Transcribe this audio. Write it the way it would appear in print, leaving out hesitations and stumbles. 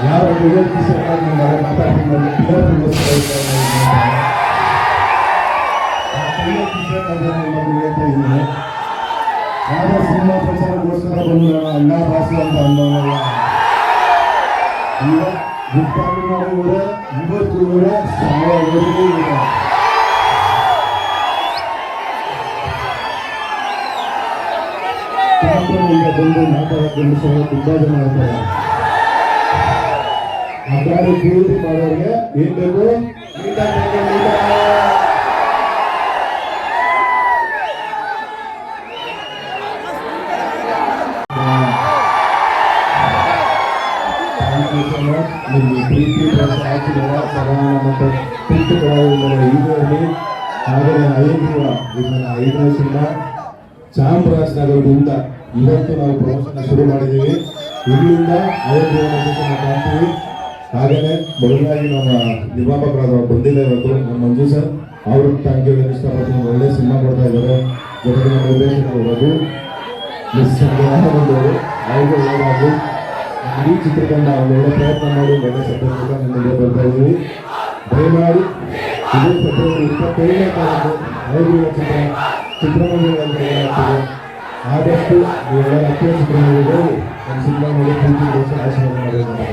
ಯಾವ ಯಾವ ಸಿನಿಮಾ ಪ್ರಚಾರಕ್ಕೋಸ್ಕರ ಬಂದು ಅಣ್ಣ ಭಾಷೆ ಅಂತ ಅನ್ನೋಲ್ಲ. ಈಗ ಗುಪ್ತಾಂಗನವರು ಕೂಡ ಇವತ್ತು ಕೂಡ ಸಾವಯವರೆಗೂ ಇದೆ. ಈಗ ಬಂದು ಮಾತಾಡೋದು ಸಹ ತುಂಬಾ ಜನ ಇರ್ತಾರೆ. ಅದಾರು ಪೂರ್ತಿ ಮಾಡೋರಿಗೆ ಏನ್ ಬೇಕು? ನಿಮಗೆ ಪ್ರೀತಿ ಆಚರಣೆ ಸದಾ ಮತ್ತು ಪ್ರೀತಿ ಈಗಲ್ಲಿ ಹಾಗೆ ಐದನೇ ಸಿನಿಮಾ ಚಾಮರಾಜನಗರದಿಂದ ಇವತ್ತು ನಾವು ಪ್ರಮೋಷನ್ ಶುರು ಮಾಡಿದ್ದೀವಿ. ಇಲ್ಲಿಂದ ನಾವು ಕಾಣ್ತೀವಿ. ಹಾಗೆಯೇ ಮೊದಲಾಗಿ ನಮ್ಮ ನಿರ್ಮಾಪಕರಾದ ಬಂದಿಲ್ಲ ಇವತ್ತು ನಮ್ಮ ಮಂಜು ಸರ್, ಅವರು ಥ್ಯಾಂಕ್ ಯು ಹೇಳಕ್ಕೆ ಇಷ್ಟಪಡ್ತೀನಿ. ಒಳ್ಳೆ ಸಿನಿಮಾ ಕೊಡ್ತಾ ಇದ್ದಾರೆ. ಜೊತೆಗೆ ನಮ್ಮ ನಿರ್ದೇಶಕರು ರಘು ಬಂದವರು ಅವ್ರಿಗೂ ಒಳ್ಳೆಯದಾಗಲಿ. ಇಡೀ ಚಿತ್ರತಂಡ ಒಳ್ಳೆ ಪ್ರಯತ್ನ ಮಾಡಿ ಒಳ್ಳೆ ಸಭ್ಯತೆಯಿಂದ ಮುಂದೆ ಬರ್ತಾ ಇದ್ದೀವಿ. ದಯಮಾಡಿ ಇದೇ ಫೆಬ್ರವರಿ 27ನೇ ತಾರೀಕು ಐದು ಚಿತ್ರಮಂದಿರದಲ್ಲಿ ಆದಷ್ಟು ನೀವೆಲ್ಲ ಚಿತ್ರಮಂದಿರದಲ್ಲಿ ಒಂದು ಸಿನಿಮಾ ನೋಡಿ ಪ್ರೀತಿ ಆಶೀರ್ವಾದ ಮಾಡಿದ್ದಾರೆ.